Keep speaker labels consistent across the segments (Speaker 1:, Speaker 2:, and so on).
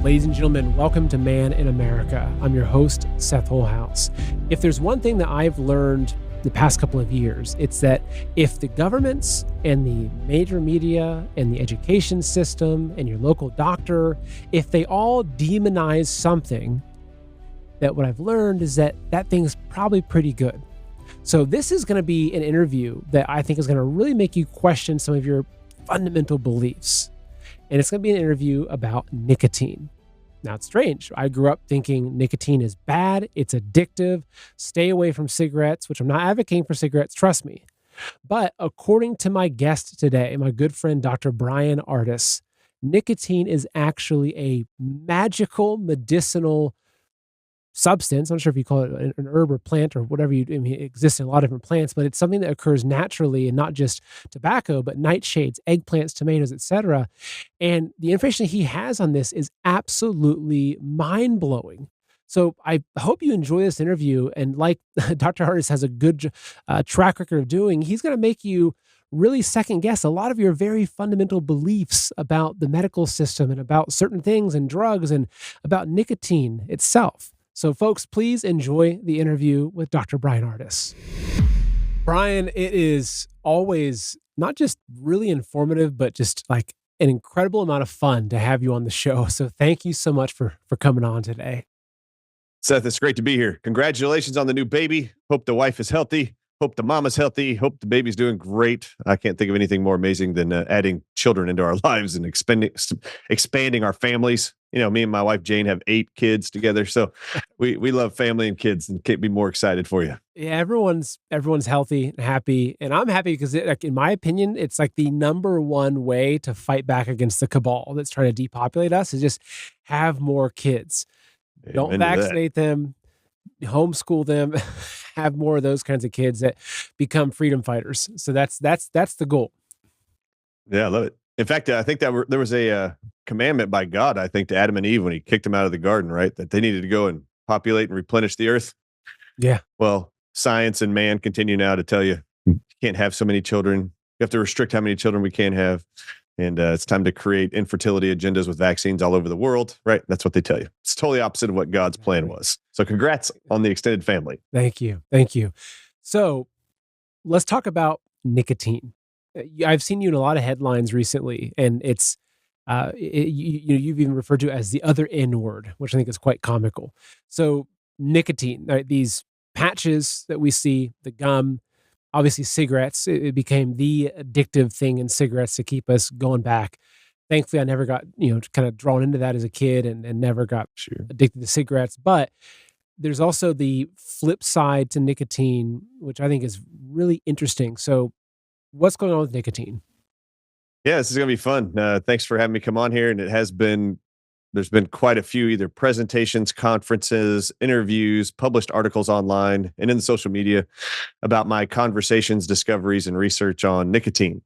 Speaker 1: Ladies and gentlemen, welcome to Man in America. I'm your host, Seth Holehouse. If there's one thing that I've learned the past couple of years, it's that if the governments and the major media and the education system and your local doctor, if they all demonize something, that what I've learned is that that thing's probably pretty good. So this is going to be an interview that I think is going to really make you question some of your fundamental beliefs. And it's going to be an interview about nicotine. Now, it's strange. I grew up thinking nicotine is bad, it's addictive, stay away from cigarettes, which I'm not advocating for cigarettes, trust me. But according to my guest today, my good friend, Dr. Ardis, nicotine is actually a magical medicinal substance. I'm not sure if you call it an herb or plant or whatever it exists in a lot of different plants, but it's something that occurs naturally and not just tobacco, but nightshades, eggplants, tomatoes, etc. And the information he has on this is absolutely mind-blowing. So I hope you enjoy this interview. And like Dr. Ardis has a good track record of doing, he's going to make you really second guess a lot of your very fundamental beliefs about the medical system and about certain things and drugs and about nicotine itself. So folks, please enjoy the interview with Dr. Ardis. Brian, it is always not just really informative, but just like an incredible amount of fun to have you on the show. So thank you so much for coming on today.
Speaker 2: Seth, it's great to be here. Congratulations on the new baby. Hope the wife is healthy. Hope the mama's healthy. Hope the baby's doing great. I can't think of anything more amazing than adding children into our lives and expanding our families. You know, me and my wife, Jane, have 8 kids together. So we love family and kids and can't be more excited for you.
Speaker 1: Yeah, everyone's healthy and happy. And I'm happy because in my opinion, it's like the number one way to fight back against the cabal that's trying to depopulate us is just have more kids. Don't vaccinate them, homeschool them, have more of those kinds of kids that become freedom fighters. So that's the goal.
Speaker 2: Yeah, I love it. In fact, I think that there was a commandment by God, I think, to Adam and Eve when he kicked them out of the garden, right? That they needed to go and populate and replenish the earth.
Speaker 1: Yeah.
Speaker 2: Well, science and man continue now to tell you can't have so many children. You have to restrict how many children we can have. And it's time to create infertility agendas with vaccines all over the world, right? That's what they tell you. It's totally opposite of what God's plan was. So congrats on the extended family.
Speaker 1: Thank you. Thank you. So let's talk about nicotine. I've seen you in a lot of headlines recently, and it's you've even referred to it as the other N word, which I think is quite comical. So nicotine, right, these patches that we see, the gum, obviously cigarettes, it became the addictive thing in cigarettes to keep us going back. Thankfully, I never got, kind of drawn into that as a kid and never got addicted to cigarettes. But there's also the flip side to nicotine, which I think is really interesting. So what's going on with nicotine?
Speaker 2: Yeah, this is going to be fun. Thanks for having me come on here. And there's been quite a few either presentations, conferences, interviews, published articles online and in the social media about my conversations, discoveries, and research on nicotine.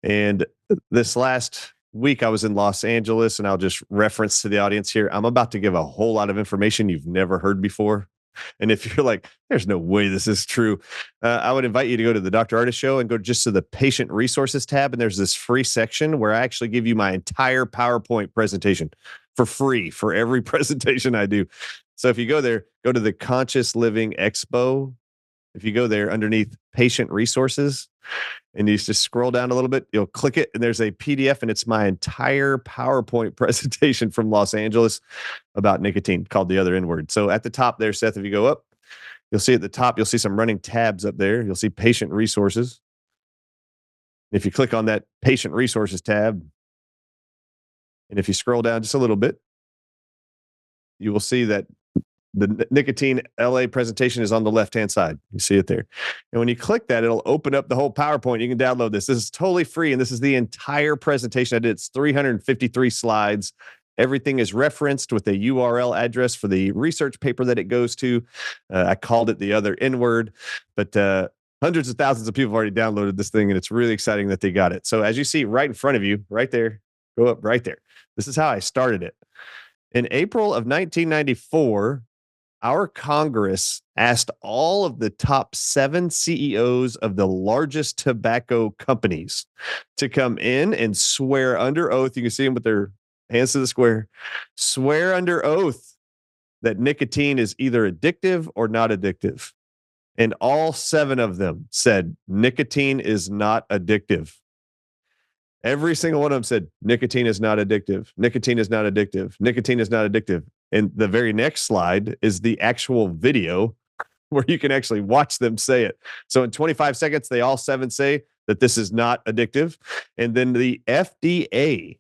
Speaker 2: And this last week I was in Los Angeles, and I'll just reference to the audience here. I'm about to give a whole lot of information you've never heard before. And if you're like, there's no way this is true, I would invite you to go to the Dr. Ardis show and go just to the patient resources tab. And there's this free section where I actually give you my entire PowerPoint presentation for free for every presentation I do. So if you go there, go to the Conscious Living Expo. If you go there underneath patient resources and you just scroll down a little bit, you'll click it and there's a PDF and it's my entire PowerPoint presentation from Los Angeles about nicotine called The Other N Word. So at the top there, Seth, if you go up, you'll see at the top, you'll see some running tabs up there. You'll see patient resources. If you click on that patient resources tab, and if you scroll down just a little bit, you will see that the nicotine LA presentation is on the left-hand side. You see it there. And when you click that, it'll open up the whole PowerPoint. You can download this. This is totally free. And this is the entire presentation I did. It's 353 slides. Everything is referenced with a URL address for the research paper that it goes to. I called it The Other N Word, but hundreds of thousands of people have already downloaded this thing, and it's really exciting that they got it. So as you see right in front of you, right there, go up right there. This is how I started it. In April of 1994, our Congress asked all of the top 7 CEOs of the largest tobacco companies to come in and swear under oath. You can see them with their hands to the square, swear under oath that nicotine is either addictive or not addictive. And all 7 of them said nicotine is not addictive. Every single one of them said nicotine is not addictive. Nicotine is not addictive. Nicotine is not addictive. And the very next slide is the actual video where you can actually watch them say it. So in 25 seconds, they all 7 say that this is not addictive. And then the FDA,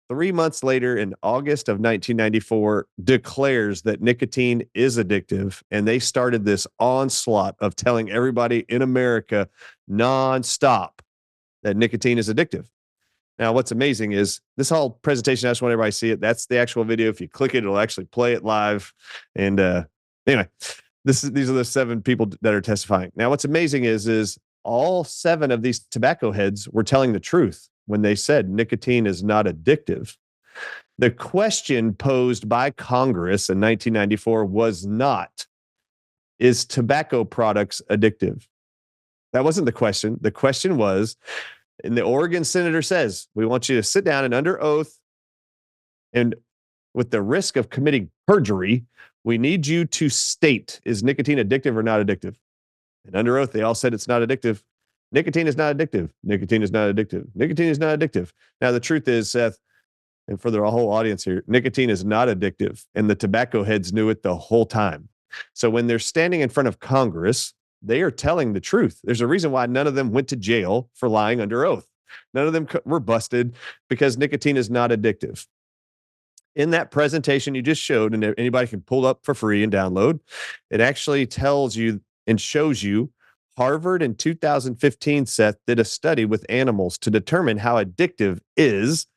Speaker 2: 3 months later in August of 1994, declares that nicotine is addictive. And they started this onslaught of telling everybody in America nonstop that nicotine is addictive. Now, what's amazing is this whole presentation, I just want everybody to see it. That's the actual video. If you click it, it'll actually play it live. And anyway, these are the 7 people that are testifying. Now, what's amazing is all 7 of these tobacco heads were telling the truth when they said nicotine is not addictive. The question posed by Congress in 1994 was not, is tobacco products addictive? That wasn't the question. The question was, and the Oregon senator says, we want you to sit down and under oath, and with the risk of committing perjury, we need you to state, is nicotine addictive or not addictive? And under oath, they all said it's not addictive. Nicotine is not addictive. Nicotine is not addictive. Nicotine is not addictive. Now, the truth is, Seth, and for the whole audience here, nicotine is not addictive. And the tobacco heads knew it the whole time. So when they're standing in front of Congress, they are telling the truth. There's a reason why none of them went to jail for lying under oath. None of them were busted because nicotine is not addictive. In that presentation you just showed, and anybody can pull up for free and download, it actually tells you and shows you Harvard in 2015, Seth, did a study with animals to determine how addictive is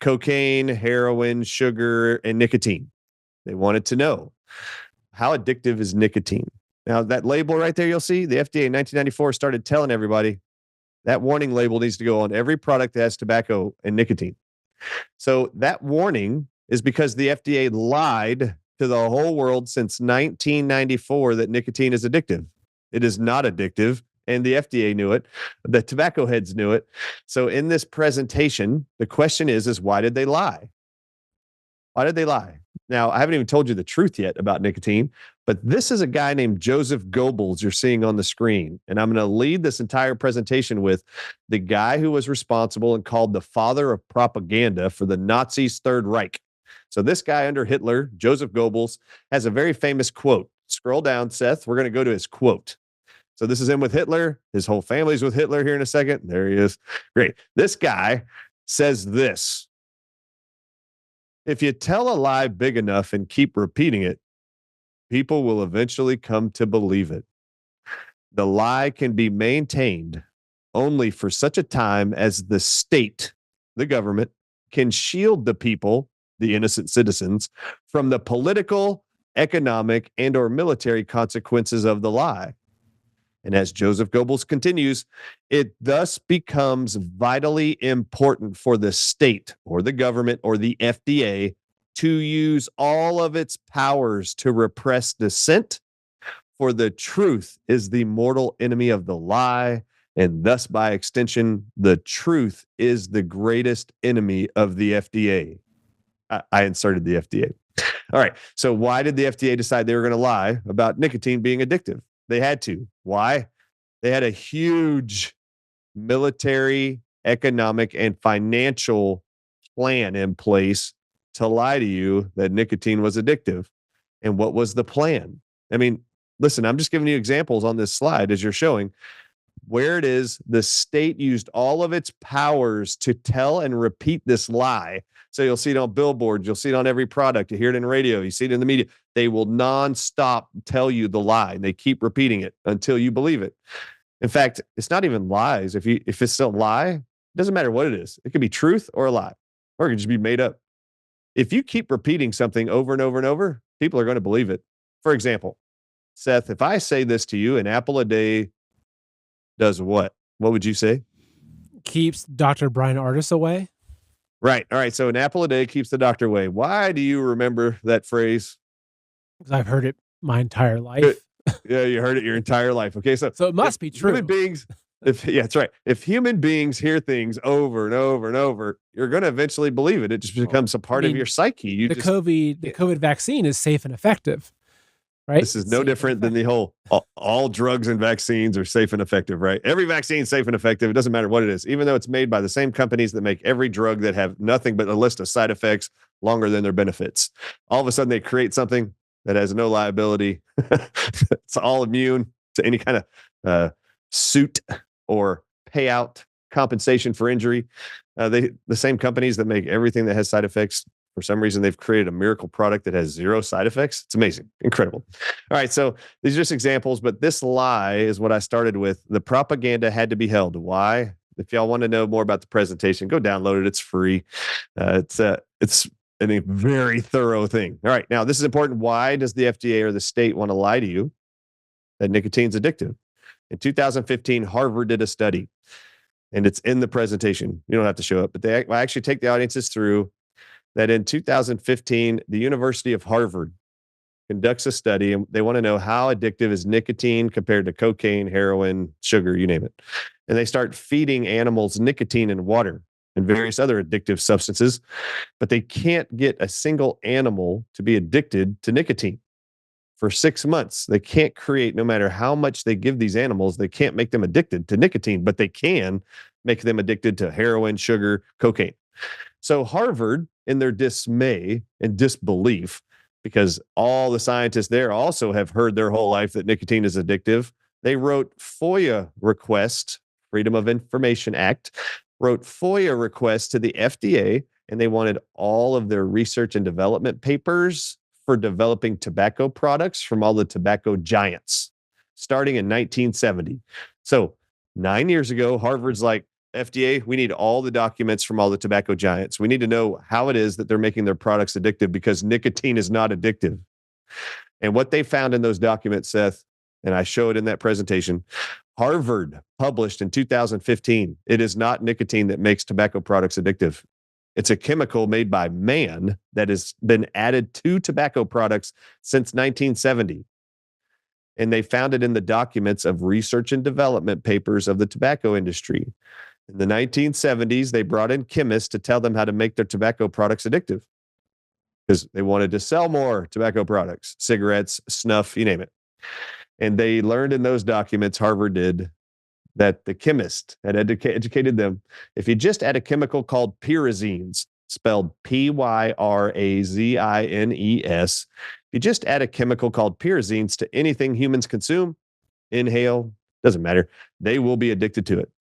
Speaker 2: cocaine, heroin, sugar, and nicotine. They wanted to know, how addictive is nicotine? Now, that label right there, you'll see, the FDA in 1994 started telling everybody that warning label needs to go on every product that has tobacco and nicotine. So that warning is because the FDA lied to the whole world since 1994 that nicotine is addictive. It is not addictive, and the FDA knew it. The tobacco heads knew it. So in this presentation, the question is why did they lie? Why did they lie? Now, I haven't even told you the truth yet about nicotine, but this is a guy named Joseph Goebbels you're seeing on the screen. And I'm going to lead this entire presentation with the guy who was responsible and called the father of propaganda for the Nazis' Third Reich. So this guy under Hitler, Joseph Goebbels, has a very famous quote. Scroll down, Seth. We're going to go to his quote. So this is him with Hitler. His whole family's with Hitler here in a second. There he is. Great. This guy says this: if you tell a lie big enough and keep repeating it, people will eventually come to believe it. The lie can be maintained only for such a time as the state, the government, can shield the people, the innocent citizens, from the political, economic, and or military consequences of the lie. And as Joseph Goebbels continues, it thus becomes vitally important for the state or the government or the FDA to use all of its powers to repress dissent, for the truth is the mortal enemy of the lie, and thus by extension, the truth is the greatest enemy of the FDA. I inserted the FDA. All right. So why did the FDA decide they were going to lie about nicotine being addictive? They had to. Why? They had a huge military, economic, and financial plan in place to lie to you that nicotine was addictive. And what was the plan? I mean, listen, I'm just giving you examples on this slide as you're showing where it is the state used all of its powers to tell and repeat this lie. So you'll see it on billboards, you'll see it on every product, you hear it in radio, you see it in the media. They will nonstop tell you the lie, and they keep repeating it until you believe it. In fact, it's not even lies. If it's still a lie, it doesn't matter what it is. It could be truth or a lie, or it could just be made up. If you keep repeating something over and over and over, people are going to believe it. For example, Seth, if I say this to you, an apple a day does what? What would you say?
Speaker 1: Keeps Dr. Ardis away.
Speaker 2: Right. All right. So an apple a day keeps the doctor away. Why do you remember that phrase?
Speaker 1: Because I've heard it my entire life.
Speaker 2: Yeah, you heard it your entire life. Okay. So
Speaker 1: it must be true.
Speaker 2: Yeah, that's right. If human beings hear things over and over and over, you're going to eventually believe it. It just
Speaker 1: Well,
Speaker 2: becomes a
Speaker 1: I
Speaker 2: part of
Speaker 1: mean,
Speaker 2: your psyche. You
Speaker 1: the
Speaker 2: just
Speaker 1: COVID vaccine is safe and effective, right?
Speaker 2: This is
Speaker 1: It's
Speaker 2: no
Speaker 1: safe and
Speaker 2: different than the
Speaker 1: effective.
Speaker 2: whole all drugs and vaccines are safe and effective, right? Every vaccine is safe and effective. It doesn't matter what it is, even though it's made by the same companies that make every drug that have nothing but a list of side effects longer than their benefits. All of a sudden, they create something that has no liability. It's all immune to any kind of suit or payout compensation for injury. The same companies that make everything that has side effects, for some reason, they've created a miracle product that has zero side effects. It's amazing, incredible. All right, so these are just examples, but this lie is what I started with. The propaganda had to be held. Why? If y'all want to know more about the presentation, go download it. It's free. It's a very thorough thing. All right, now this is important. Why does the FDA or the state want to lie to you that nicotine's addictive? In 2015, Harvard did a study, and it's in the presentation. You don't have to show it, but I actually take the audiences through that. In 2015, the University of Harvard conducts a study, and they want to know how addictive is nicotine compared to cocaine, heroin, sugar, you name it. And they start feeding animals nicotine in water and various other addictive substances, but they can't get a single animal to be addicted to nicotine for 6 months. They can't create, no matter how much they give these animals, they can't make them addicted to nicotine, but they can make them addicted to heroin, sugar, cocaine. So Harvard, in their dismay and disbelief, because all the scientists there also have heard their whole life that nicotine is addictive, they wrote FOIA request, Freedom of Information Act, wrote FOIA requests to the FDA, and they wanted all of their research and development papers for developing tobacco products from all the tobacco giants, starting in 1970. So 9 years ago, Harvard's like, FDA, we need all the documents from all the tobacco giants. We need to know how it is that they're making their products addictive, because nicotine is not addictive. And what they found in those documents, Seth, and I show it in that presentation, Harvard published in 2015, it is not nicotine that makes tobacco products addictive. It's a chemical made by man that has been added to tobacco products since 1970. And they found it in the documents of research and development papers of the tobacco industry. In the 1970s, they brought in chemists to tell them how to make their tobacco products addictive, because they wanted to sell more tobacco products, cigarettes, snuff, you name it. And they learned in those documents, Harvard did, that the chemist had educated them. If you just add a chemical called pyrazines, spelled Pyrazines, if you just add a chemical called pyrazines to anything humans consume, inhale, doesn't matter, they will be addicted to it.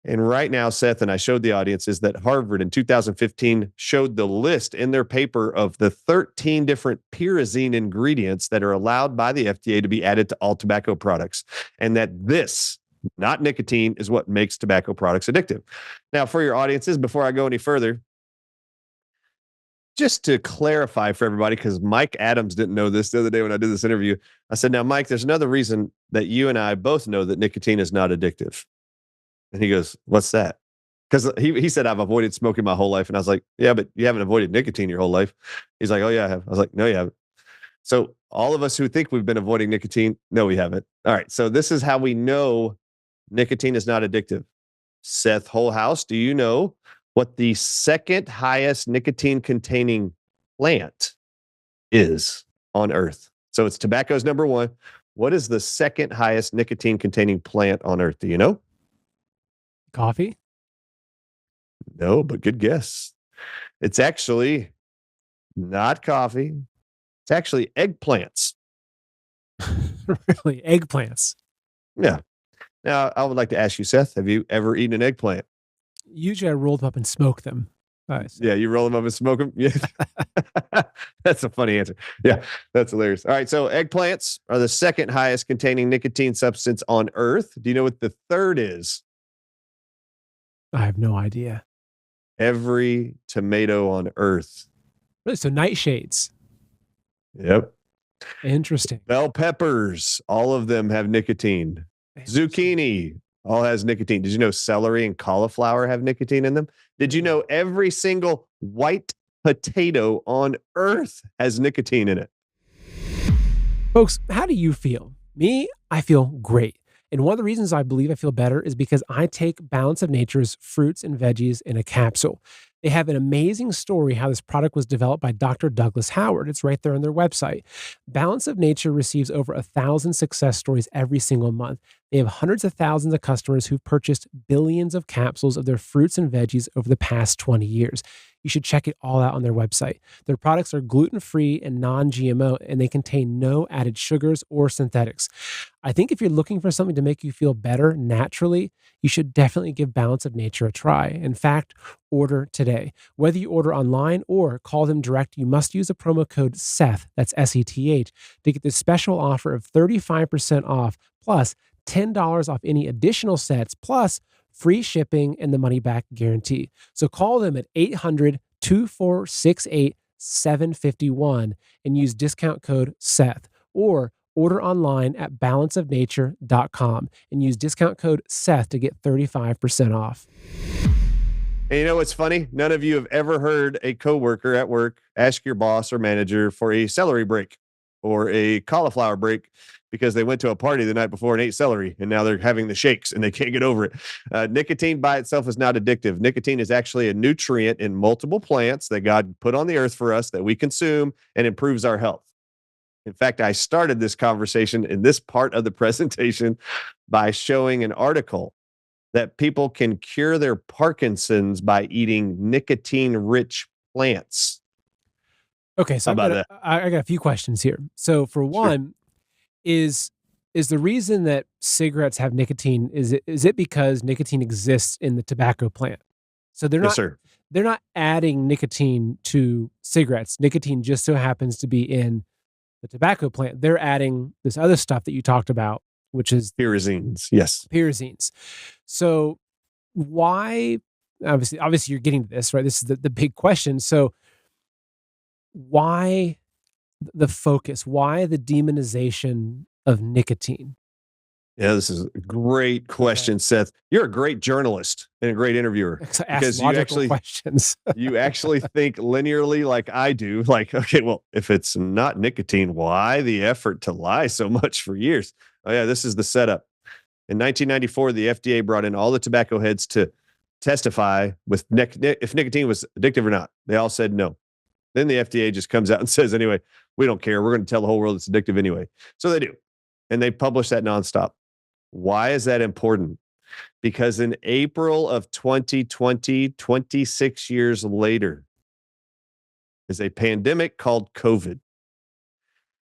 Speaker 2: And right now, Seth, and I showed the audience, is that Harvard in 2015 showed the list in their paper of the 13 different pyrazine ingredients that are allowed by the FDA to be added to all tobacco products. And that this, not nicotine, is what makes tobacco products addictive. Now, for your audiences, before I go any further, just to clarify for everybody, because Mike Adams didn't know this the other day when I did this interview, I said, now, Mike, there's another reason that you and I both know that nicotine is not addictive. And he goes, what's that? Because he said, I've avoided smoking my whole life. And I was like, yeah, but you haven't avoided nicotine your whole life. He's like, oh, yeah, I have. I was like, no, you haven't. So all of us who think we've been avoiding nicotine, no, we haven't. All right. So this is how we know nicotine is not addictive. Seth Holehouse, do you know what the second highest nicotine containing plant is on Earth? So it's tobacco's number one. What is the second highest nicotine containing plant on Earth? Do you know?
Speaker 1: Coffee?
Speaker 2: No, but good guess. It's actually not coffee. It's actually eggplants.
Speaker 1: Really? Eggplants?
Speaker 2: Yeah. Now, I would like to ask you, Seth, have you ever eaten an eggplant?
Speaker 1: Usually I roll them up and smoke them.
Speaker 2: Yeah, you roll them up and smoke them? Yeah. That's a funny answer. Yeah, that's hilarious. All right, so eggplants are the second highest containing nicotine substance on Earth. Do you know what the third is?
Speaker 1: I have no idea.
Speaker 2: Every tomato on Earth.
Speaker 1: Really? So nightshades.
Speaker 2: Yep.
Speaker 1: Interesting.
Speaker 2: Bell peppers, all of them have nicotine. Zucchini all has nicotine. Did you know celery and cauliflower have nicotine in them? Did you know every single white potato on Earth has nicotine in it?
Speaker 1: Folks, how do you feel? Me, I feel great. And one of the reasons I believe I feel better is because I take Balance of Nature's fruits and veggies in a capsule. They have an amazing story how this product was developed by Dr. Douglas Howard. It's right there on their website. Balance of Nature receives over 1,000 success stories every single month. They have hundreds of thousands of customers who've purchased billions of capsules of their fruits and veggies over the past 20 years. You should check it all out on their website. Their products are gluten-free and non-GMO, and they contain no added sugars or synthetics. I think if you're looking for something to make you feel better naturally, you should definitely give Balance of Nature a try. In fact, order today. Whether you order online or call them direct, you must use the promo code SETH, that's SETH, to get this special offer of 35% off plus $10 off any additional sets, plus free shipping and the money back guarantee. So call them at 800-2468-751 and use discount code SETH, or order online at balanceofnature.com and use discount code SETH to get 35% off.
Speaker 2: And you know what's funny? None of you have ever heard a coworker at work ask your boss or manager for a celery break or a cauliflower break because they went to a party the night before and ate celery, and now they're having the shakes and they can't get over it. Nicotine by itself is not addictive. Nicotine is actually a nutrient in multiple plants that God put on the earth for us that we consume and improves our health. In fact, I started this conversation in this part of the presentation by showing an article that people can cure their Parkinson's by eating nicotine-rich plants.
Speaker 1: Okay, so I got a few questions here. So for one, is the reason that cigarettes have nicotine, is it because nicotine exists in the tobacco plant? So they're not adding nicotine to cigarettes. Nicotine just so happens to be in the tobacco plant. They're adding this other stuff that you talked about, which is
Speaker 2: pyrazines. Yes.
Speaker 1: Pyrazines. So why, obviously you're getting to this, right? This is the big question. So why the focus? Why the demonization of nicotine?
Speaker 2: Yeah, this is a great question, Seth. You're a great journalist and a great interviewer
Speaker 1: because questions.
Speaker 2: You actually think linearly like I do. Like, okay, well, if it's not nicotine, why the effort to lie so much for years? Oh yeah, this is the setup. In 1994, the FDA brought in all the tobacco heads to testify with if nicotine was addictive or not. They all said no. Then the FDA just comes out and says, anyway, we don't care. We're going to tell the whole world it's addictive anyway. So they do. And they publish that nonstop. Why is that important? Because in April of 2020, 26 years later, is a pandemic called COVID.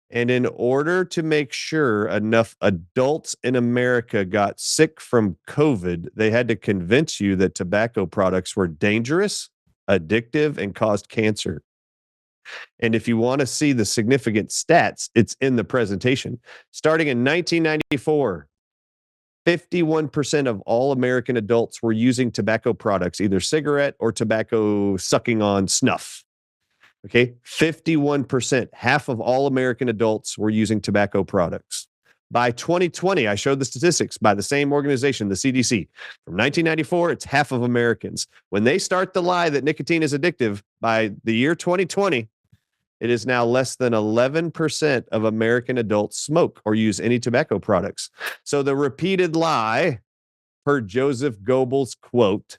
Speaker 2: And in order to make sure enough adults in America got sick from COVID, they had to convince you that tobacco products were dangerous, addictive, and caused cancer. And if you want to see the significant stats, it's in the presentation. Starting in 1994, 51% of all American adults were using tobacco products, either cigarette or tobacco sucking on snuff. Okay, 51%, half of all American adults were using tobacco products. By 2020, I showed the statistics by the same organization, the CDC. From 1994, it's half of Americans. When they start the lie that nicotine is addictive, by the year 2020, it is now less than 11% of American adults smoke or use any tobacco products. So the repeated lie, per Joseph Goebbels' quote,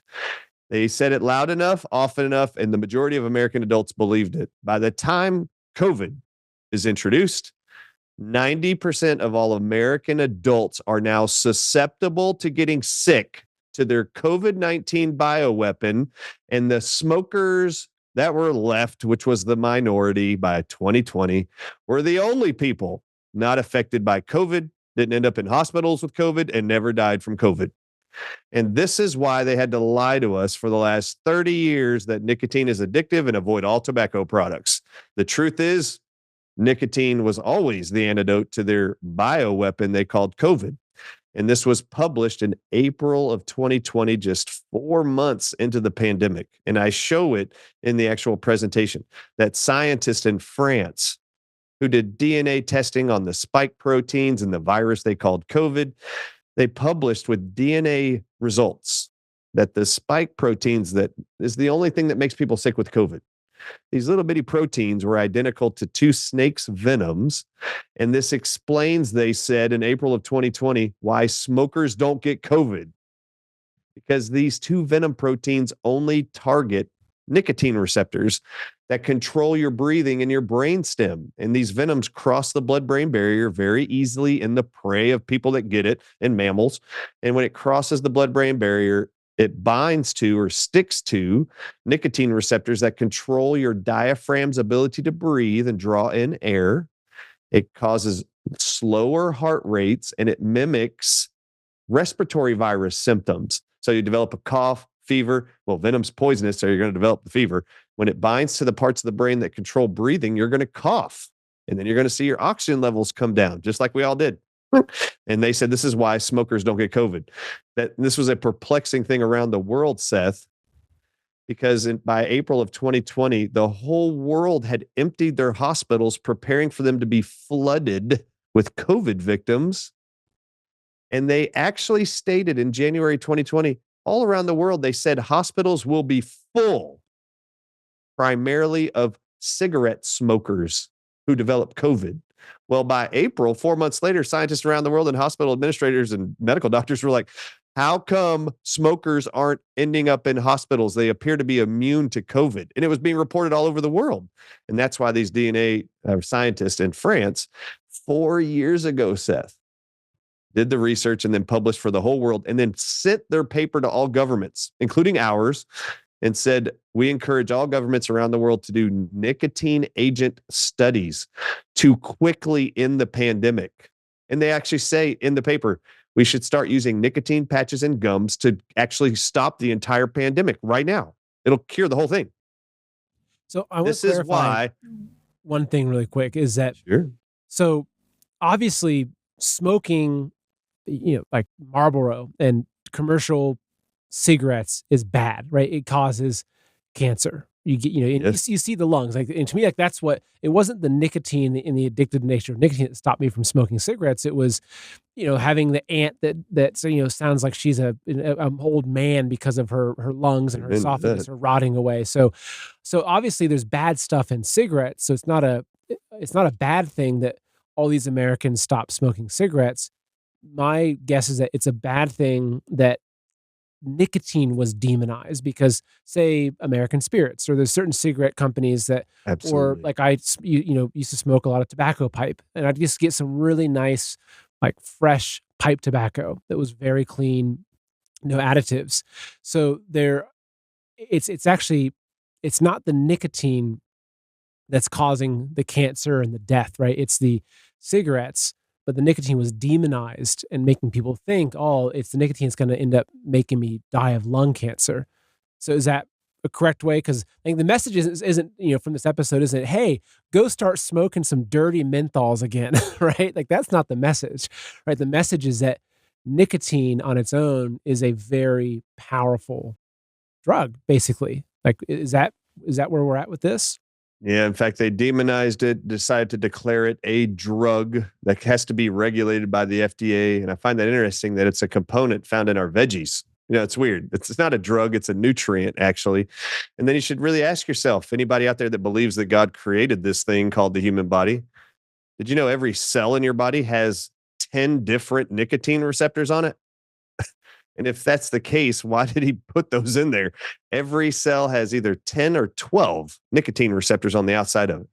Speaker 2: they said it loud enough, often enough, and the majority of American adults believed it. By the time COVID is introduced, 90% of all American adults are now susceptible to getting sick to their COVID-19 bioweapon, and the smokers that were left, which was the minority by 2020, were the only people not affected by COVID, didn't end up in hospitals with COVID, and never died from COVID. And this is why they had to lie to us for the last 30 years that nicotine is addictive and avoid all tobacco products. The truth is, nicotine was always the antidote to their bioweapon they called COVID. And this was published in April of 2020, just 4 months into the pandemic. And I show it in the actual presentation that scientists in France who did DNA testing on the spike proteins and the virus they called COVID, they published with DNA results that the spike proteins that is the only thing that makes people sick with COVID. These little bitty proteins were identical to two snakes' venoms. And this explains, they said in April of 2020, why smokers don't get COVID. Because these two venom proteins only target nicotine receptors that control your breathing and your brainstem. And these venoms cross the blood-brain barrier very easily in the prey of people that get it, in mammals. And when it crosses the blood-brain barrier, it binds to or sticks to nicotine receptors that control your diaphragm's ability to breathe and draw in air. It causes slower heart rates, and it mimics respiratory virus symptoms. So you develop a cough, fever. Well, venom's poisonous, so you're going to develop the fever. When it binds to the parts of the brain that control breathing, you're going to cough. And then you're going to see your oxygen levels come down, just like we all did. And they said this is why smokers don't get COVID. That this was a perplexing thing around the world, Seth, because by April of 2020, the whole world had emptied their hospitals, preparing for them to be flooded with COVID victims. And they actually stated in January 2020, all around the world, they said hospitals will be full, primarily of cigarette smokers who develop COVID. Well, by April, 4 months later, scientists around the world and hospital administrators and medical doctors were like, how come smokers aren't ending up in hospitals? They appear to be immune to COVID. And it was being reported all over the world. And that's why these DNA scientists in France, 4 years ago, Seth, did the research and then published for the whole world and then sent their paper to all governments, including ours, and said, we encourage all governments around the world to do nicotine agent studies to quickly end the pandemic. And they actually say in the paper, we should start using nicotine patches and gums to actually stop the entire pandemic right now. It'll cure the whole thing.
Speaker 1: So I want to clarify one thing really quick is that, so obviously smoking, like Marlboro and commercial cigarettes is bad, right? It causes cancer. You get, and you see the lungs. Like, and to me, like that's what it wasn't the nicotine and the addictive nature of nicotine that stopped me from smoking cigarettes. It was, having the aunt that sounds like she's an old man because of her lungs and her esophagus are rotting away. So obviously there's bad stuff in cigarettes. So it's not a bad thing that all these Americans stop smoking cigarettes. My guess is that it's a bad thing that nicotine was demonized because, say, American Spirits, or there's certain cigarette companies that, or like I, used to smoke a lot of tobacco pipe, and I'd just get some really nice, like fresh pipe tobacco that was very clean, no additives. So it's actually, it's not the nicotine that's causing the cancer and the death, right? It's the cigarettes. But the nicotine was demonized and making people think, oh, it's the nicotine that's going to end up making me die of lung cancer. So is that a correct way? Because I think the message isn't from this episode isn't, hey, go start smoking some dirty menthols again, right? Like that's not the message, right? The message is that nicotine on its own is a very powerful drug, basically. Like, is that where we're at with this?
Speaker 2: Yeah, in fact, they demonized it, decided to declare it a drug that has to be regulated by the FDA. And I find that interesting that it's a component found in our veggies. It's weird. It's not a drug. It's a nutrient, actually. And then you should really ask yourself, anybody out there that believes that God created this thing called the human body, did you know every cell in your body has 10 different nicotine receptors on it? And if that's the case, why did he put those in there? Every cell has either 10 or 12 nicotine receptors on the outside of it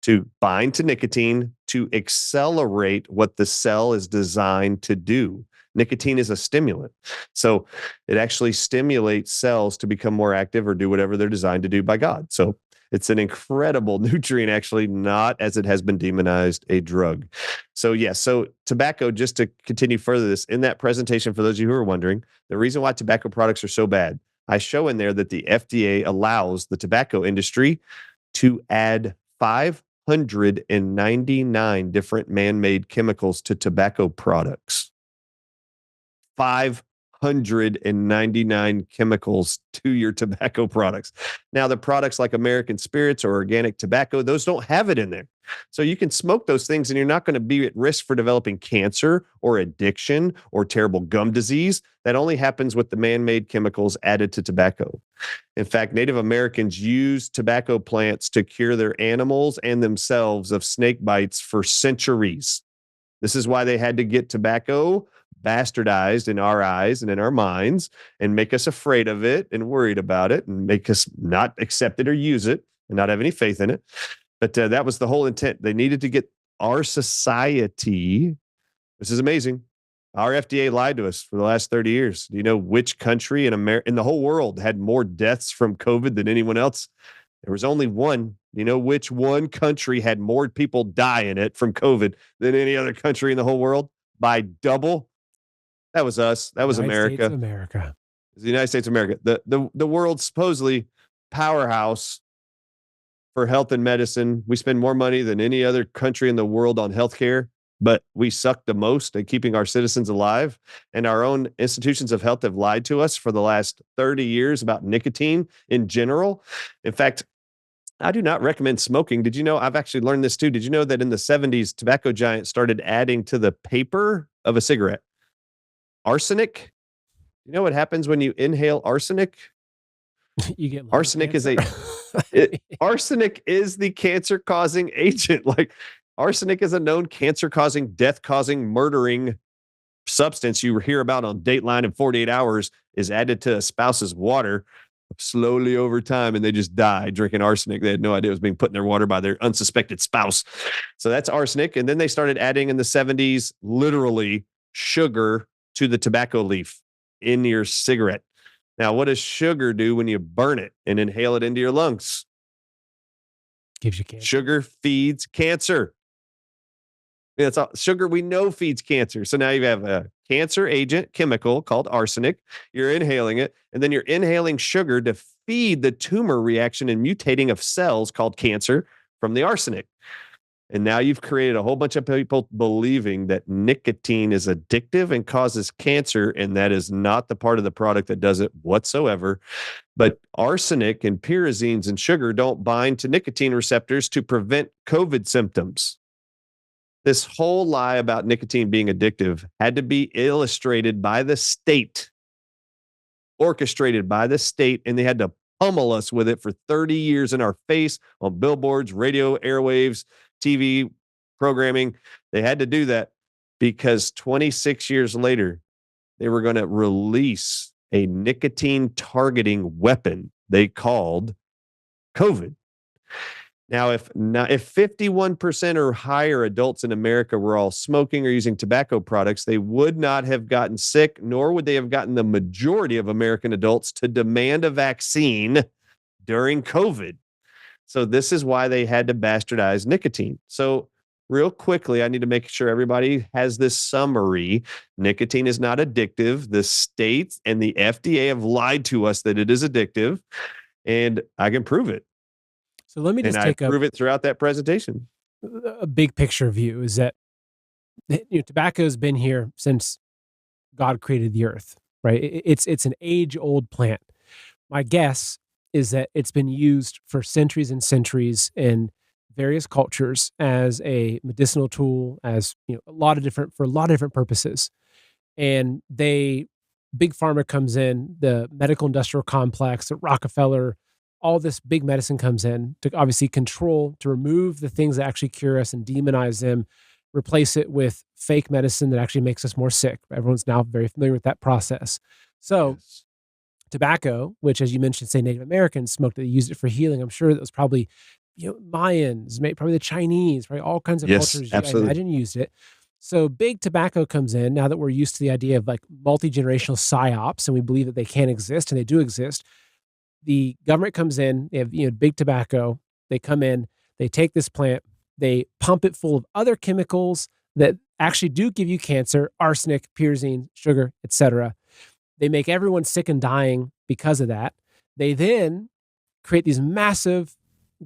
Speaker 2: to bind to nicotine, to accelerate what the cell is designed to do. Nicotine is a stimulant. So it actually stimulates cells to become more active or do whatever they're designed to do by God. So it's an incredible nutrient, actually, not, as it has been demonized, a drug. So so tobacco, just to continue further this, in that presentation, for those of you who are wondering, the reason why tobacco products are so bad, I show in there that the FDA allows the tobacco industry to add 599 different man-made chemicals to tobacco products. 599 chemicals to your tobacco products. Now, the products like American Spirits or organic tobacco, those don't have it in there. So you can smoke those things and you're not going to be at risk for developing cancer or addiction or terrible gum disease. That only happens with the man-made chemicals added to tobacco. In fact, Native Americans used tobacco plants to cure their animals and themselves of snake bites for centuries. This is why they had to get tobacco bastardized in our eyes and in our minds and make us afraid of it and worried about it and make us not accept it or use it and not have any faith in it. But that was the whole intent. They needed to get our society. This is amazing. Our FDA lied to us for the last 30 years. Do you know which country in the whole world had more deaths from COVID than anyone else? There was only one. You know which one country had more people die in it from COVID than any other country in the whole world? By double. That was us. That was America.
Speaker 1: States of America.
Speaker 2: The United States of America. The world's supposedly powerhouse for health and medicine. We spend more money than any other country in the world on healthcare, but we suck the most at keeping our citizens alive. And our own institutions of health have lied to us for the last 30 years about nicotine in general. In fact, I do not recommend smoking. Did you know? I've actually learned this too. Did you know that in the 70s, tobacco giants started adding to the paper of a cigarette arsenic? You know what happens when you inhale arsenic?
Speaker 1: You get
Speaker 2: arsenic
Speaker 1: cancer.
Speaker 2: Arsenic is the cancer-causing agent. Like arsenic is a known cancer-causing, death-causing, murdering substance you hear about on Dateline in 48 Hours is added to a spouse's water slowly over time, and they just die drinking arsenic. They had no idea it was being put in their water by their unsuspected spouse. So that's arsenic. And then they started adding in the 70s, literally sugar to the tobacco leaf in your cigarette. Now, what does sugar do when you burn it and inhale it into your lungs?
Speaker 1: Gives you cancer.
Speaker 2: Sugar feeds cancer. It's all, sugar we know feeds cancer. So now you have a cancer agent chemical called arsenic. You're inhaling it, and then you're inhaling sugar to feed the tumor reaction and mutating of cells called cancer from the arsenic. And now you've created a whole bunch of people believing that nicotine is addictive and causes cancer, and that is not the part of the product that does it whatsoever. But arsenic and pyrazines and sugar don't bind to nicotine receptors to prevent COVID symptoms. This whole lie about nicotine being addictive had to be illustrated by the state, orchestrated by the state, and they had to pummel us with it for 30 years in our face on billboards, radio, airwaves, TV programming. They had to do that because 26 years later, they were going to release a nicotine targeting weapon they called COVID. Now, if 51% or higher adults in America were all smoking or using tobacco products, they would not have gotten sick, nor would they have gotten the majority of American adults to demand a vaccine during COVID. So this is why they had to bastardize nicotine. So real quickly, I need to make sure everybody has this summary. Nicotine is not addictive. The states and the FDA have lied to us that it is addictive, and I can prove it.
Speaker 1: So let me just
Speaker 2: prove it throughout that presentation.
Speaker 1: A big picture view is that tobacco has been here since God created the earth, right? It's an age-old plant. My guess is that it's been used for centuries and centuries in various cultures as a medicinal tool, as for a lot of different purposes. And big pharma comes in, the medical industrial complex, the Rockefeller, all this big medicine comes in to obviously control, to remove the things that actually cure us and demonize them, replace it with fake medicine that actually makes us more sick. Everyone's now very familiar with that process. So yes. Tobacco, which, as you mentioned, say Native Americans smoked it, they used it for healing. I'm sure that was probably, Mayans, probably the Chinese, right? All kinds of cultures,
Speaker 2: absolutely.
Speaker 1: I imagine, used it. So big tobacco comes in now that we're used to the idea of like multi-generational psyops, and we believe that they can exist, and they do exist. The government comes in, they have, big tobacco. They come in, they take this plant, they pump it full of other chemicals that actually do give you cancer, arsenic, pyrazine, sugar, etc. They make everyone sick and dying because of that. They then create these massive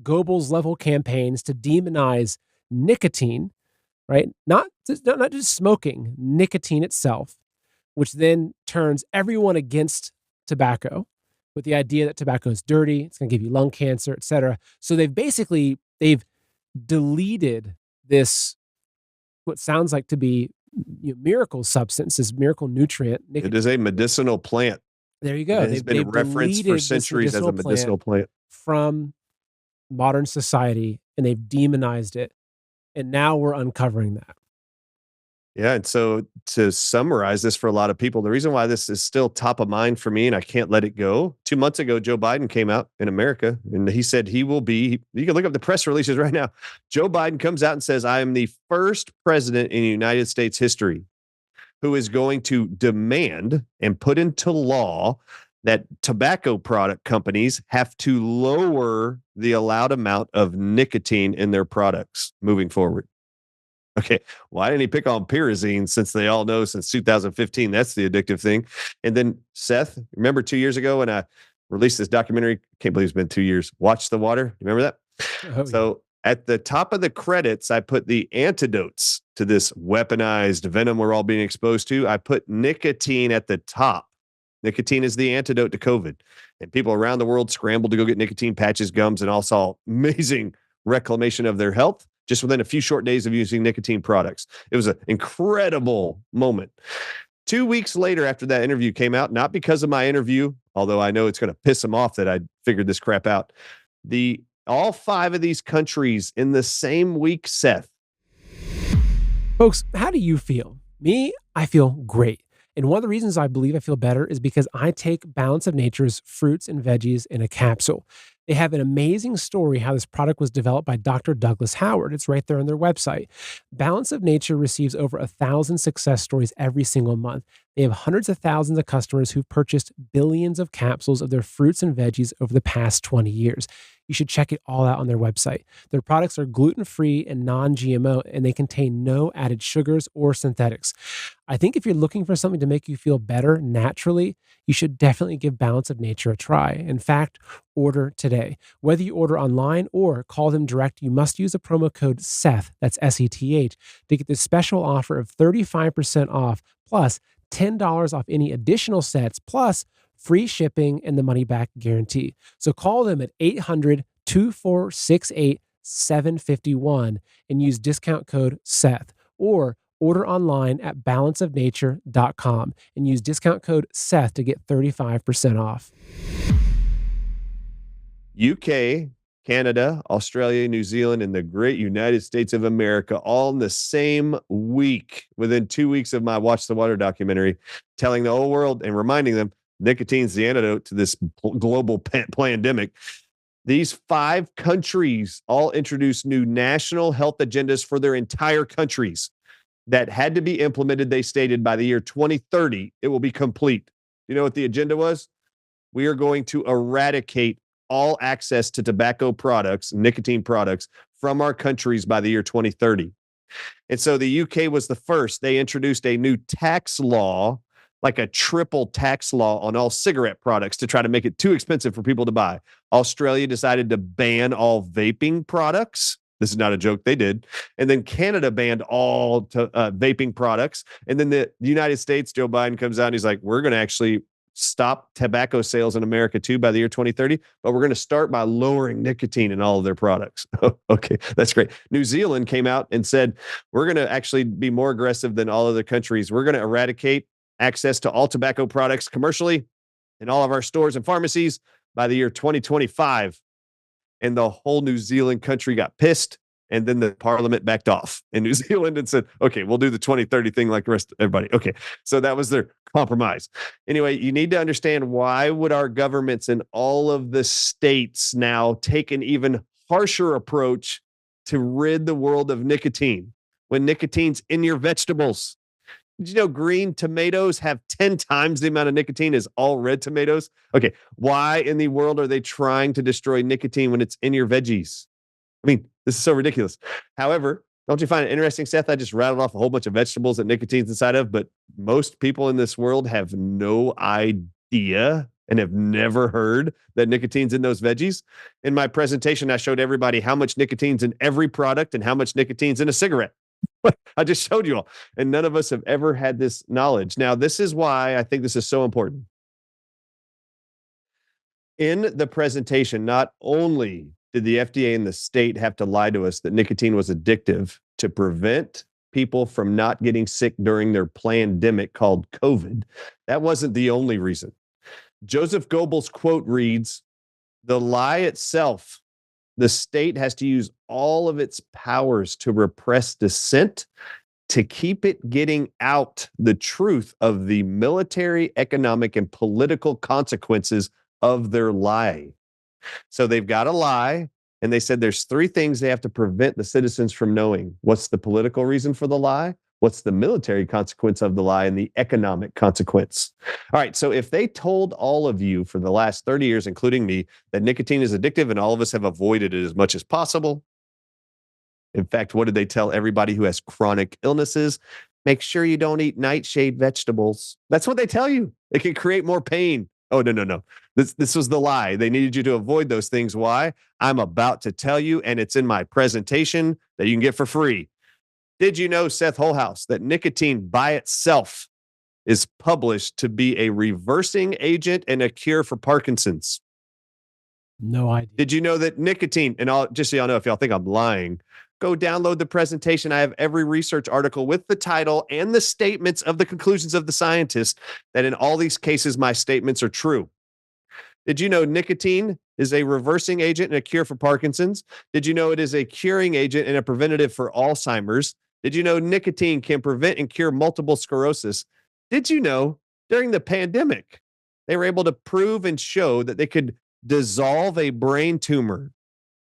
Speaker 1: Goebbels level campaigns to demonize nicotine, right? Not just smoking, nicotine itself, which then turns everyone against tobacco with the idea that tobacco is dirty, it's going to give you lung cancer, etc. So they've deleted this, what sounds like to be miracle substance, this miracle nutrient,
Speaker 2: It is a medicinal plant.
Speaker 1: There you
Speaker 2: And
Speaker 1: go.
Speaker 2: it has been
Speaker 1: They've
Speaker 2: referenced for
Speaker 1: deleted this
Speaker 2: centuries as
Speaker 1: medicinal
Speaker 2: a medicinal plant.
Speaker 1: from modern society, and they've demonized it. And now we're uncovering that.
Speaker 2: Yeah. And so to summarize this for a lot of people, the reason why this is still top of mind for me and I can't let it go. 2 months ago, Joe Biden came out in America and he said he will be, you can look up the press releases right now. Joe Biden comes out and says, I am the first president in United States history who is going to demand and put into law that tobacco product companies have to lower the allowed amount of nicotine in their products moving forward. Okay, why didn't he pick on pyrazine since they all know since 2015 that's the addictive thing? And then Seth, remember 2 years ago when I released this documentary? Can't believe it's been 2 years. Watch the Water. Remember that?
Speaker 1: Oh,
Speaker 2: So at the top of the credits, I put the antidotes to this weaponized venom we're all being exposed to. I put nicotine at the top. Nicotine is the antidote to COVID. And people around the world scrambled to go get nicotine patches, gums, and all saw amazing reclamation of their health just within a few short days of using nicotine products. It was an incredible moment. 2 weeks later, after that interview came out, not because of my interview, although I know it's going to piss them off that I figured this crap out, all 5 of these countries in the same week, Seth.
Speaker 1: Folks, how do you feel? Me, I feel great. And one of the reasons I believe I feel better is because I take Balance of Nature's fruits and veggies in a capsule. They have an amazing story how this product was developed by Dr. Douglas Howard. It's right there on their website. Balance of Nature receives over 1,000 success stories every single month. They have hundreds of thousands of customers who've purchased billions of capsules of their fruits and veggies over the past 20 years. You should check it all out on their website. Their products are gluten-free and non-GMO, and they contain no added sugars or synthetics. I think if you're looking for something to make you feel better naturally, you should definitely give Balance of Nature a try. In fact, order today. Whether you order online or call them direct, you must use the promo code SETH, that's SETH, to get this special offer of 35% off plus $10 off any additional sets, plus free shipping and the money back guarantee. So call them at 800-2468-751 and use discount code SETH, or order online at balanceofnature.com and use discount code SETH to get 35% off.
Speaker 2: UK, Canada, Australia, New Zealand, and the great United States of America, all in the same week, within 2 weeks of my Watch the Water documentary, telling the whole world and reminding them nicotine's the antidote to this global pandemic. These 5 countries all introduced new national health agendas for their entire countries that had to be implemented, they stated, by the year 2030. It will be complete. You know what the agenda was? We are going to eradicate all access to tobacco products, nicotine products, from our countries by the year 2030. And so the UK was the first. They introduced a new tax law, like a triple tax law on all cigarette products to try to make it too expensive for people to buy. Australia decided to ban all vaping products. This is not a joke. They did. And then Canada banned all vaping products. And then the United States, Joe Biden comes out and he's like, we're going to actually stop tobacco sales in America too by the year 2030, but we're going to start by lowering nicotine in all of their products. Okay, that's great. New Zealand came out and said, we're going to actually be more aggressive than all other countries. We're going to eradicate access to all tobacco products commercially in all of our stores and pharmacies by the year 2025. And the whole New Zealand country got pissed. And then the parliament backed off in New Zealand and said, okay, we'll do the 2030 thing like the rest of everybody. Okay. So that was their compromise. Anyway, you need to understand, why would our governments in all of the states now take an even harsher approach to rid the world of nicotine when nicotine's in your vegetables? Did you know green tomatoes have 10 times the amount of nicotine as all red tomatoes? Okay. Why in the world are they trying to destroy nicotine when it's in your veggies? I mean, this is so ridiculous. However, don't you find it interesting, Seth? I just rattled off a whole bunch of vegetables that nicotine's inside of, but most people in this world have no idea and have never heard that nicotine's in those veggies. In my presentation, I showed everybody how much nicotine's in every product and how much nicotine's in a cigarette. I just showed you all, and none of us have ever had this knowledge. Now, this is why I think this is so important. In the presentation, not only did the FDA and the state have to lie to us that nicotine was addictive to prevent people from not getting sick during their pandemic called COVID? That wasn't the only reason. Joseph Goebbels' quote reads, "The lie itself, the state has to use all of its powers to repress dissent, to keep it getting out the truth of the military, economic, and political consequences of their lie." So they've got a lie, and they said there's three things they have to prevent the citizens from knowing. What's the political reason for the lie? What's the military consequence of the lie, and the economic consequence? All right, so if they told all of you for the last 30 years, including me, that nicotine is addictive and all of us have avoided it as much as possible. In fact, what did they tell everybody who has chronic illnesses? Make sure you don't eat nightshade vegetables. That's what they tell you. It can create more pain. Oh, no. This was the lie. They needed you to avoid those things. Why? I'm about to tell you, and it's in my presentation that you can get for free. Did you know, Seth Holehouse, that nicotine by itself is published to be a reversing agent and a cure for Parkinson's?
Speaker 1: No idea.
Speaker 2: Did you know that nicotine, and just so y'all know, if y'all think I'm lying, go download the presentation. I have every research article with the title and the statements of the conclusions of the scientists, that in all these cases, my statements are true. Did you know nicotine is a reversing agent and a cure for Parkinson's? Did you know it is a curing agent and a preventative for Alzheimer's? Did you know nicotine can prevent and cure multiple sclerosis? Did you know during the pandemic, they were able to prove and show that they could dissolve a brain tumor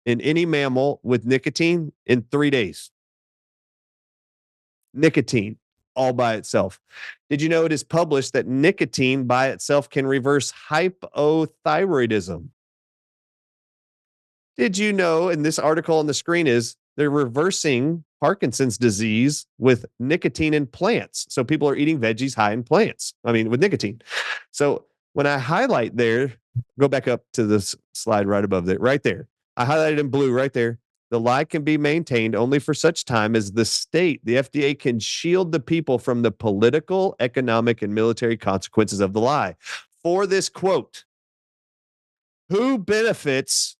Speaker 2: in any mammal with nicotine in 3 days? Nicotine all by itself. Did you know it is published that nicotine by itself can reverse hypothyroidism? Did you know, and this article on the screen is, they're reversing Parkinson's disease with nicotine in plants. So people are eating veggies high in plants. With nicotine. So when I highlight there, go back up to this slide right above there, right there. I highlighted in blue right there. The lie can be maintained only for such time as the state, the FDA, can shield the people from the political, economic, and military consequences of the lie. For this quote, who benefits?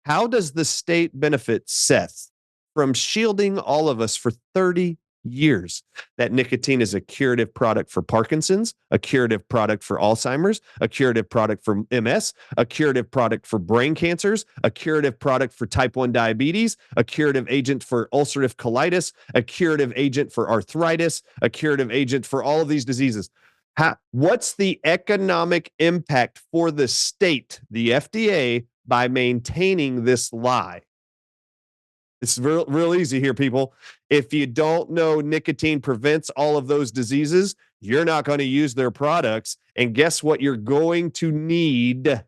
Speaker 2: How does the state benefit, Seth, from shielding all of us for 30 years? That nicotine is a curative product for Parkinson's, a curative product for Alzheimer's, a curative product for MS, a curative product for brain cancers, a curative product for type 1 diabetes, a curative agent for ulcerative colitis, a curative agent for arthritis, a curative agent for all of these diseases. What's the economic impact for the state, the FDA, by maintaining this lie? It's real easy here, people. If you don't know nicotine prevents all of those diseases, you're not going to use their products. And guess what you're going to need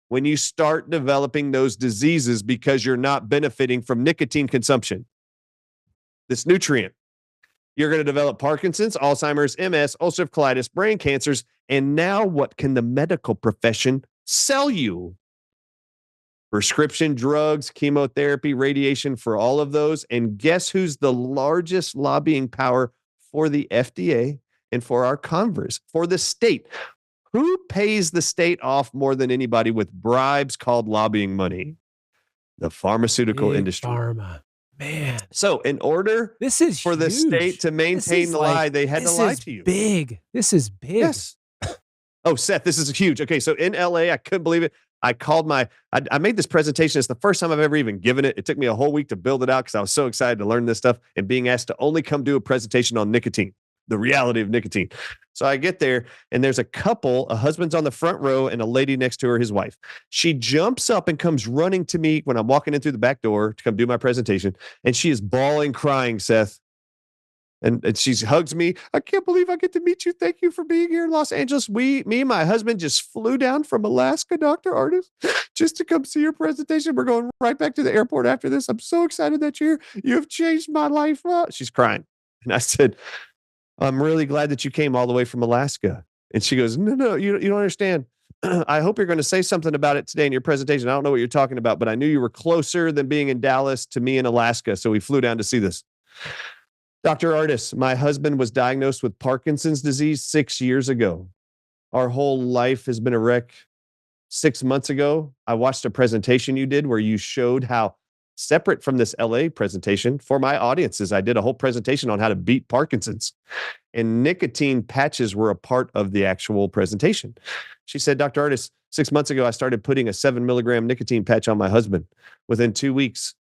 Speaker 2: when you start developing those diseases because you're not benefiting from nicotine consumption? This nutrient. You're going to develop Parkinson's, Alzheimer's, MS, ulcerative colitis, brain cancers. And now what can the medical profession sell you? Prescription drugs, chemotherapy, radiation for all of those. And guess who's the largest lobbying power for the FDA and for our Congress, for the state? Who pays the state off more than anybody with bribes called lobbying money? The pharmaceutical
Speaker 1: Big
Speaker 2: industry.
Speaker 1: Pharma. Man.
Speaker 2: So in order for the state to maintain the lie, they had to lie to you.
Speaker 1: This is big.
Speaker 2: Yes. Oh, Seth, this is huge. Okay, so in LA, I couldn't believe it. I made this presentation. It's the first time I've ever even given it. It took me a whole week to build it out because I was so excited to learn this stuff and being asked to only come do a presentation on nicotine, the reality of nicotine. So I get there and there's a couple, a husband's on the front row and a lady next to her, his wife. She jumps up and comes running to me when I'm walking in through the back door to come do my presentation. And she is bawling, crying, Seth. And she hugs me. I can't believe I get to meet you. Thank you for being here in Los Angeles. Me and my husband just flew down from Alaska, Dr. Ardis, just to come see your presentation. We're going right back to the airport after this. I'm so excited that you're here. You have changed my life. She's crying. And I said, I'm really glad that you came all the way from Alaska. And she goes, no, you don't understand. I hope you're going to say something about it today in your presentation. I don't know what you're talking about, but I knew you were closer than being in Dallas to me in Alaska. So we flew down to see this. Dr. Ardis, my husband was diagnosed with Parkinson's disease 6 years ago. Our whole life has been a wreck. 6 months ago, I watched a presentation you did where you showed how, separate from this LA presentation, for my audiences, I did a whole presentation on how to beat Parkinson's. And nicotine patches were a part of the actual presentation. She said, Dr. Ardis, 6 months ago, I started putting a 7 milligram nicotine patch on my husband. Within 2 weeks,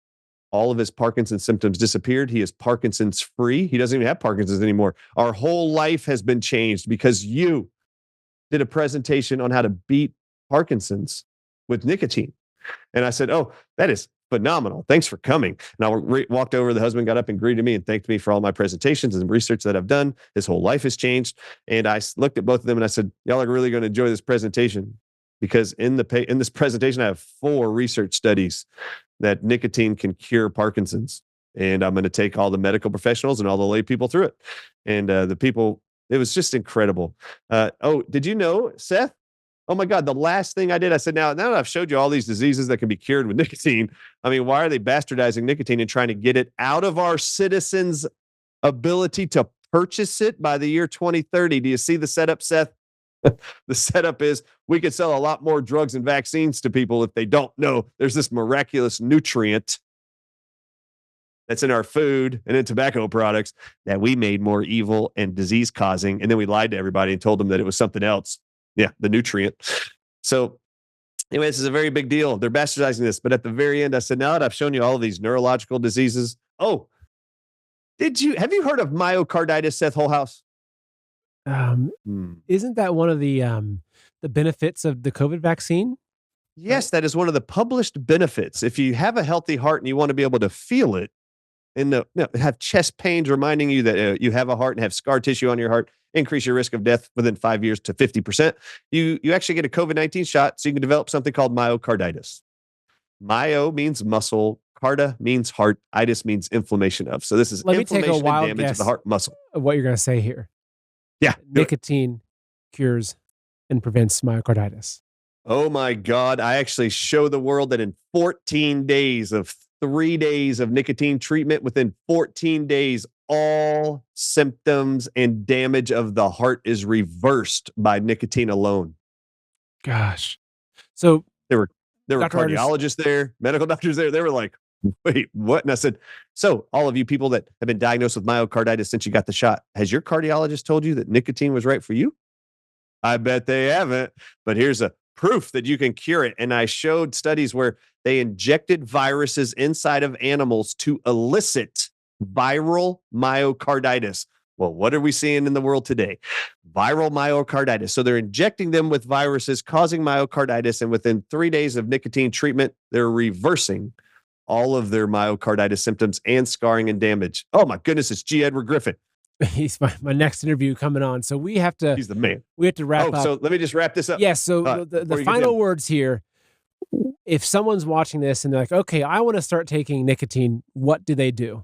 Speaker 2: all of his Parkinson's symptoms disappeared. He is Parkinson's free. He doesn't even have Parkinson's anymore. Our whole life has been changed because you did a presentation on how to beat Parkinson's with nicotine. And I said, oh, that is phenomenal. Thanks for coming. And I walked over. The husband got up and greeted me and thanked me for all my presentations and research that I've done. His whole life has changed. And I looked at both of them and I said, y'all are really going to enjoy this presentation, because in this presentation, I have 4 research studies that nicotine can cure Parkinson's. And I'm going to take all the medical professionals and all the lay people through it. And the people, it was just incredible. Oh, did you know, Seth? Oh my God, the last thing I did, I said, now that I've showed you all these diseases that can be cured with nicotine, I mean, why are they bastardizing nicotine and trying to get it out of our citizens' ability to purchase it by the year 2030? Do you see the setup, Seth? The setup is we could sell a lot more drugs and vaccines to people if they don't know there's this miraculous nutrient that's in our food and in tobacco products that we made more evil and disease causing. And then we lied to everybody and told them that it was something else. Yeah, the nutrient. So anyway, this is a very big deal. They're bastardizing this. But at the very end, I said, now that I've shown you all of these neurological diseases. Oh, have you heard of myocarditis, Seth Holehouse?
Speaker 1: Isn't that one of the benefits of the COVID vaccine?
Speaker 2: Yes, that is one of the published benefits. If you have a healthy heart and you want to be able to feel it, and have chest pains reminding you that you have a heart and have scar tissue on your heart, increase your risk of death within 5 years to 50%. You actually get a COVID-19 shot so you can develop something called myocarditis. Myo means muscle, carda means heart, itis means inflammation of. So this is inflammation and damage of the heart muscle.
Speaker 1: Of what you're going to say here.
Speaker 2: Yeah.
Speaker 1: Nicotine cures and prevents myocarditis.
Speaker 2: Oh my God. I actually show the world that in 14 days of 3 days of nicotine treatment, within 14 days, all symptoms and damage of the heart is reversed by nicotine alone.
Speaker 1: Gosh. So
Speaker 2: there were
Speaker 1: Dr.
Speaker 2: cardiologists there, medical doctors there. They were like, wait, what? And I said, so all of you people that have been diagnosed with myocarditis since you got the shot, has your cardiologist told you that nicotine was right for you? I bet they haven't, but here's a proof that you can cure it. And I showed studies where they injected viruses inside of animals to elicit viral myocarditis. Well, what are we seeing in the world today? Viral myocarditis. So they're injecting them with viruses causing myocarditis. And within 3 days of nicotine treatment, they're reversing all of their myocarditis symptoms and scarring and damage. Oh my goodness, it's G. Edward Griffin.
Speaker 1: He's my next interview coming on. So we have to.
Speaker 2: He's the man.
Speaker 1: We have to wrap up.
Speaker 2: So let me just wrap this up.
Speaker 1: Yes. So the final words here. If someone's watching this and they're like, okay, I want to start taking nicotine, what do they do?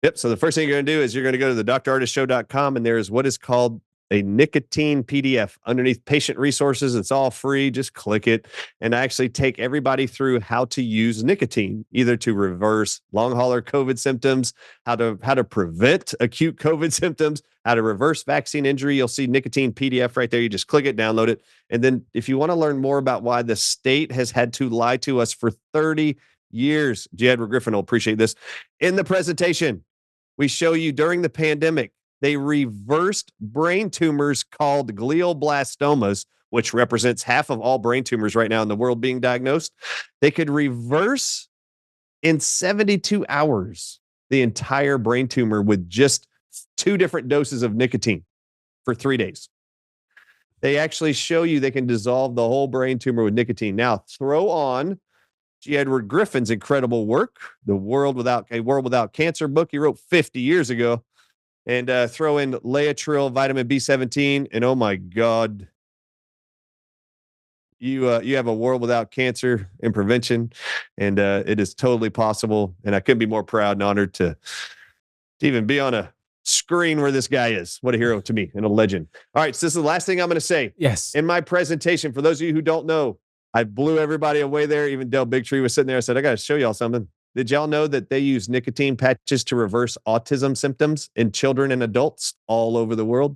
Speaker 2: Yep. So the first thing you're going to do is you're going to go to the drardisshow.com, and there is what is called a nicotine PDF underneath patient resources. It's all free. Just click it. And I actually take everybody through how to use nicotine, either to reverse long hauler COVID symptoms, how to prevent acute COVID symptoms, how to reverse vaccine injury. You'll see nicotine PDF right there. You just click it, download it. And then if you want to learn more about why the state has had to lie to us for 30 years, J. Edward Griffin will appreciate this. In the presentation, we show you during the pandemic, they reversed brain tumors called glioblastomas, which represents half of all brain tumors right now in the world being diagnosed. They could reverse in 72 hours the entire brain tumor with just 2 different doses of nicotine for 3 days. They actually show you they can dissolve the whole brain tumor with nicotine. Now, throw on G. Edward Griffin's incredible work, A World Without Cancer book he wrote 50 years ago. And throw in Laetrile, vitamin B17, and oh my God, you have a world without cancer and prevention, and it is totally possible. And I couldn't be more proud and honored to even be on a screen where this guy is. What a hero to me and a legend. All right, so this is the last thing I'm going to say.
Speaker 1: Yes.
Speaker 2: In my presentation, for those of you who don't know, I blew everybody away there. Even Del Bigtree was sitting there. I said, I got to show y'all something. Did y'all know that they use nicotine patches to reverse autism symptoms in children and adults all over the world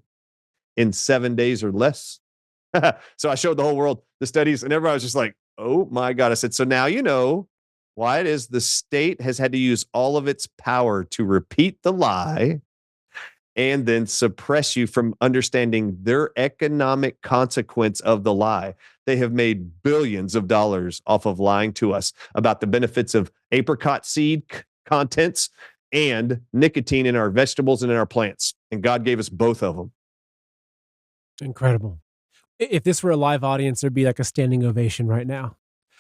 Speaker 2: in 7 days or less? So I showed the whole world the studies, and everybody was just like, oh my God. I said, so now you know why it is the state has had to use all of its power to repeat the lie and then suppress you from understanding their economic consequence of the lie. They have made billions of dollars off of lying to us about the benefits of apricot seed contents and nicotine in our vegetables and in our plants. And God gave us both of them.
Speaker 1: Incredible. If this were a live audience, there'd be like a standing ovation right now.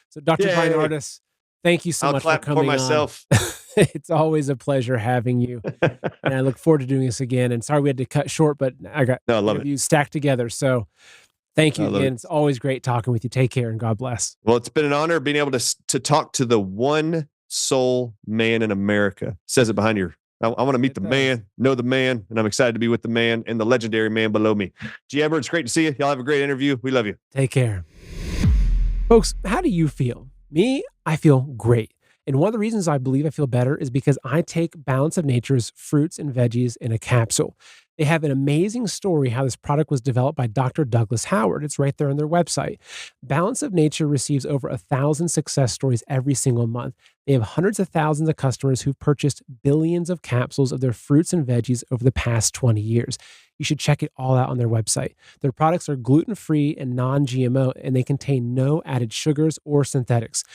Speaker 1: So Dr. Brian
Speaker 2: Yay.
Speaker 1: Ardis, thank you so
Speaker 2: I'll
Speaker 1: much
Speaker 2: clap
Speaker 1: for coming
Speaker 2: for myself.
Speaker 1: on. It's always a pleasure having you. And I look forward to doing this again. And sorry we had to cut short, but I got
Speaker 2: No, I love it.
Speaker 1: interviews stacked together. So thank you
Speaker 2: I love
Speaker 1: again.
Speaker 2: it.
Speaker 1: It's always great talking with you. Take care and God bless.
Speaker 2: Well, it's been an honor being able to talk to the one soul man in America. It says it behind your. I want to meet the man, know the man, and I'm excited to be with the man and the legendary man below me. G. Edwards, great to see you. Y'all have a great interview. We love you.
Speaker 1: Take care. Folks, how do you feel? Me, I feel great. And one of the reasons I believe I feel better is because I take Balance of Nature's fruits and veggies in a capsule. They have an amazing story how this product was developed by Dr. Douglas Howard. It's right there on their website. Balance of Nature receives over 1,000 success stories every single month. They have hundreds of thousands of customers who've purchased billions of capsules of their fruits and veggies over the past 20 years. You should check it all out on their website. Their products are gluten-free and non-GMO, and they contain no added sugars or synthetics.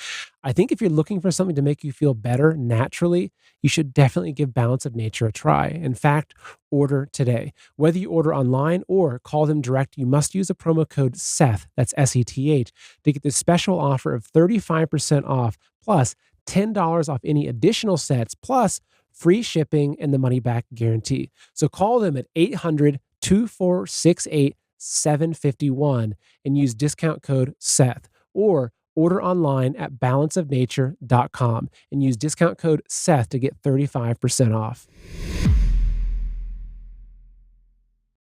Speaker 1: I think if you're looking for something to make you feel better naturally, you should definitely give Balance of Nature a try. In fact, order today. Whether you order online or call them direct, you must use the promo code SETH, that's S-E-T-H, to get this special offer of 35% off, plus $10 off any additional sets, plus free shipping and the money-back guarantee. So call them at 800-2468-751 and use discount code SETH, or order online at balanceofnature.com and use discount code SETH to get 35% off.